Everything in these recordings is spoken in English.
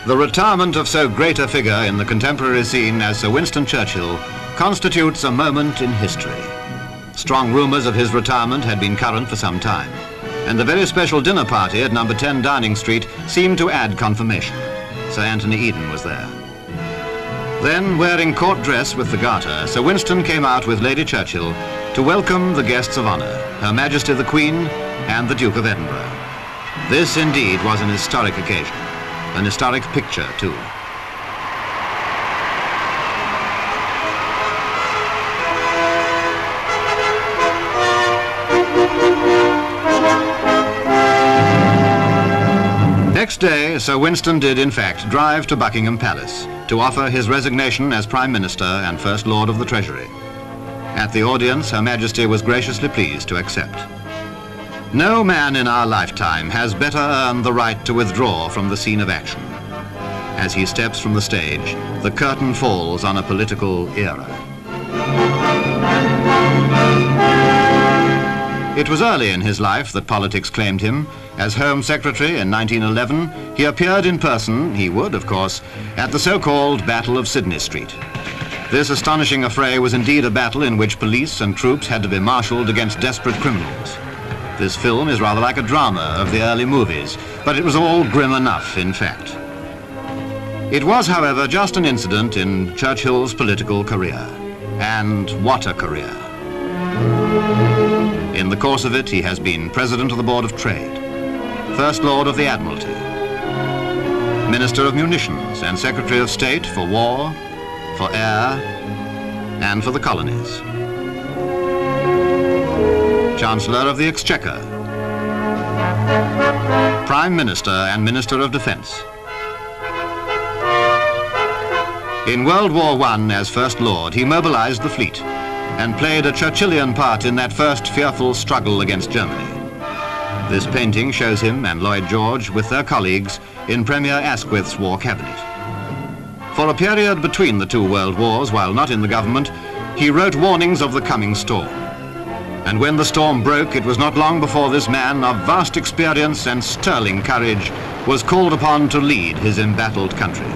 The retirement of so great a figure in the contemporary scene as Sir Winston Churchill constitutes a moment in history. Strong rumours of his retirement had been current for some time, and the very special dinner party at number 10 Downing Street seemed to add confirmation. Sir Anthony Eden was there. Then, wearing court dress with the garter, Sir Winston came out with Lady Churchill to welcome the guests of honour, Her Majesty the Queen and the Duke of Edinburgh. This indeed was an historic occasion, an historic picture too. Next day, Sir Winston did in fact drive to Buckingham Palace to offer his resignation as Prime Minister and First Lord of the Treasury. At the audience, Her Majesty was graciously pleased to accept. No man in our lifetime has better earned the right to withdraw from the scene of action. As he steps from the stage, the curtain falls on a political era. It was early in his life that politics claimed him. As Home Secretary in 1911, he appeared in person, he would, of course, at the so-called Battle of Sidney Street. This astonishing affray was indeed a battle in which police and troops had to be marshalled against desperate criminals. This film is rather like a drama of the early movies, but it was all grim enough, in fact. It was, however, just an incident in Churchill's political career. And what a career. In the course of it, he has been President of the Board of Trade, First Lord of the Admiralty, Minister of Munitions and Secretary of State for War, for Air, and for the Colonies, Chancellor of the Exchequer, Prime Minister and Minister of Defence. In World War I, as First Lord, he mobilized the fleet and played a Churchillian part in that first fearful struggle against Germany. This painting shows him and Lloyd George with their colleagues in Premier Asquith's War Cabinet. For a period between the two world wars, while not in the government, he wrote warnings of the coming storm. And when the storm broke, it was not long before this man of vast experience and sterling courage was called upon to lead his embattled country.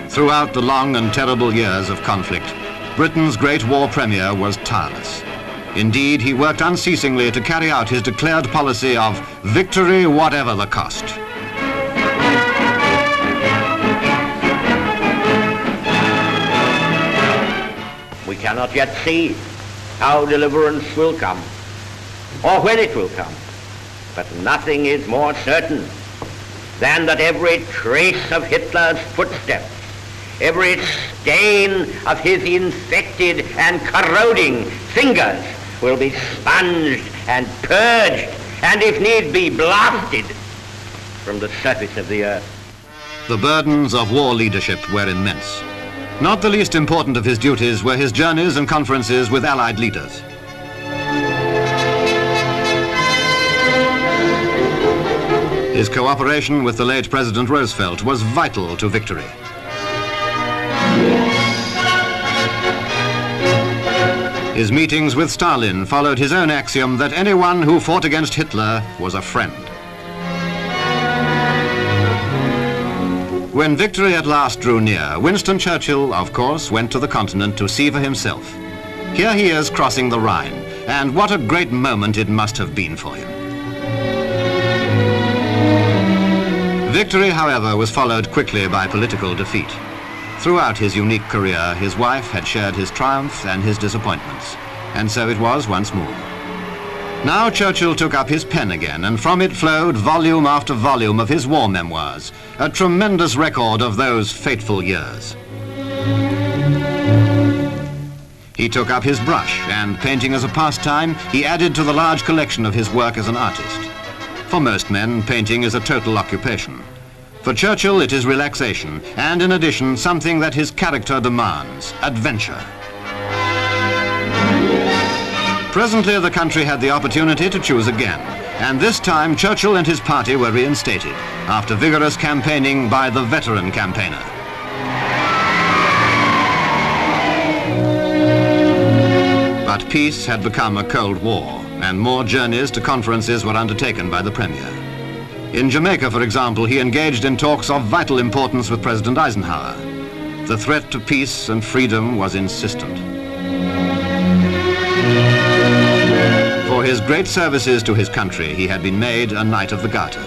Throughout the long and terrible years of conflict, Britain's great war premier was tireless. Indeed, he worked unceasingly to carry out his declared policy of victory whatever the cost. We cannot yet see how deliverance will come, or when it will come, but nothing is more certain than that every trace of Hitler's footsteps, every stain of his infected and corroding fingers will be sponged and purged, and if need be, blasted from the surface of the earth. The burdens of war leadership were immense. Not the least important of his duties were his journeys and conferences with Allied leaders. His cooperation with the late President Roosevelt was vital to victory. His meetings with Stalin followed his own axiom that anyone who fought against Hitler was a friend. When victory at last drew near, Winston Churchill, of course, went to the continent to see for himself. Here he is crossing the Rhine, and what a great moment it must have been for him. Victory, however, was followed quickly by political defeat. Throughout his unique career, his wife had shared his triumphs and his disappointments, and so it was once more. Now Churchill took up his pen again, and from it flowed volume after volume of his war memoirs, a tremendous record of those fateful years. He took up his brush, and painting as a pastime, he added to the large collection of his work as an artist. For most men, painting is a total occupation. For Churchill, it is relaxation, and in addition, something that his character demands, adventure. Presently, the country had the opportunity to choose again, and this time Churchill and his party were reinstated, after vigorous campaigning by the veteran campaigner. But peace had become a Cold War, and more journeys to conferences were undertaken by the Premier. In Jamaica, for example, he engaged in talks of vital importance with President Eisenhower. The threat to peace and freedom was insistent. For his great services to his country, he had been made a Knight of the Garter.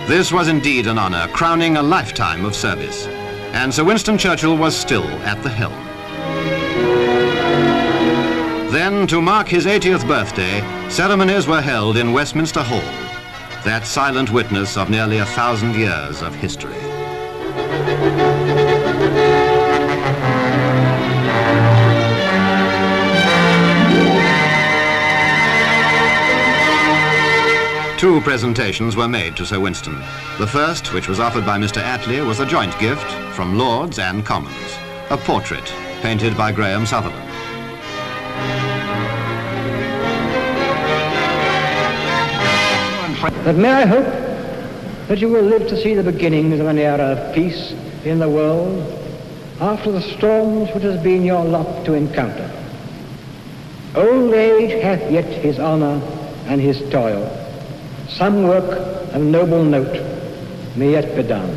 This was indeed an honor, crowning a lifetime of service. And Sir Winston Churchill was still at the helm. Then, to mark his 80th birthday, ceremonies were held in Westminster Hall, that silent witness of nearly 1,000 years of history. Two presentations were made to Sir Winston. The first, which was offered by Mr. Attlee, was a joint gift from Lords and Commons, a portrait painted by Graham Sutherland. But may I hope that you will live to see the beginnings of an era of peace in the world after the storms which has been your lot to encounter. Old age hath yet his honor and his toil. Some work of noble note may yet be done.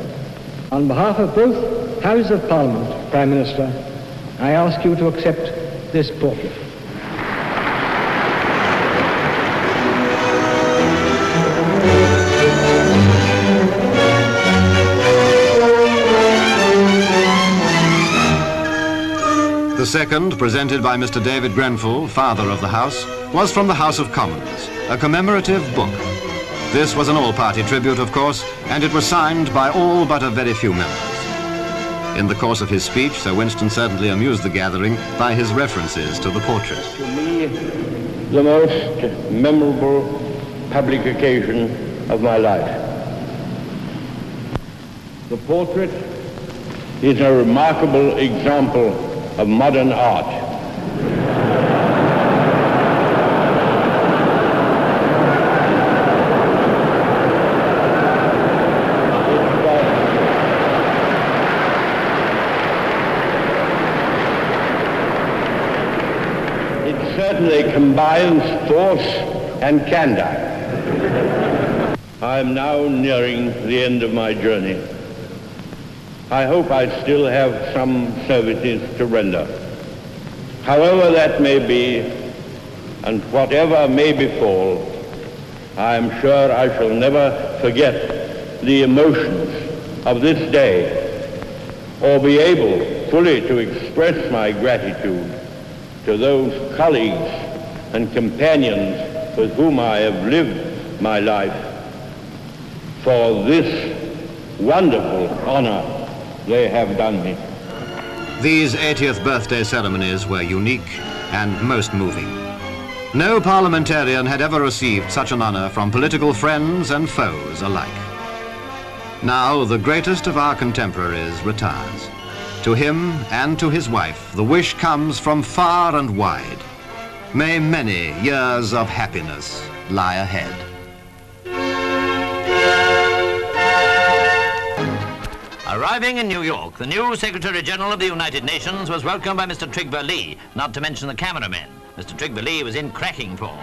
On behalf of both Houses of Parliament, Prime Minister, I ask you to accept this portrait. The second, presented by Mr. David Grenfell, father of the House, was from the House of Commons, a commemorative book. This was an all-party tribute, of course, and it was signed by all but a very few members. In the course of his speech, Sir Winston certainly amused the gathering by his references to the portrait. To me, the most memorable public occasion of my life. The portrait is a remarkable example of modern art. It certainly combines force and candor. I am now nearing the end of my journey. I hope I still have some services to render. However that may be, and whatever may befall, I am sure I shall never forget the emotions of this day, or be able fully to express my gratitude to those colleagues and companions with whom I have lived my life for this wonderful honor they have done me. These 80th birthday ceremonies were unique and most moving. No parliamentarian had ever received such an honor from political friends and foes alike. Now the greatest of our contemporaries retires. To him and to his wife, the wish comes from far and wide. May many years of happiness lie ahead. Arriving in New York, the new Secretary General of the United Nations was welcomed by Mr. Trygve Lie, not to mention the cameramen. Mr. Trygve Lie was in cracking form.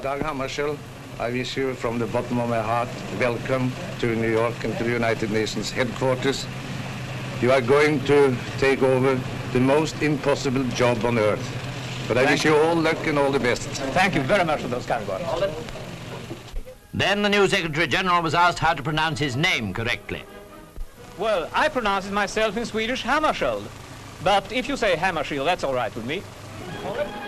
Dag Hammarskjold, I wish you from the bottom of my heart welcome to New York and to the United Nations headquarters. You are going to take over the most impossible job on earth. But I wish you all luck and all the best. Thank you very much for those kind words. Then the new Secretary General was asked how to pronounce his name correctly. Well, I pronounce it myself in Swedish Hammarskjold. But if you say Hammarskjold, that's all right with me.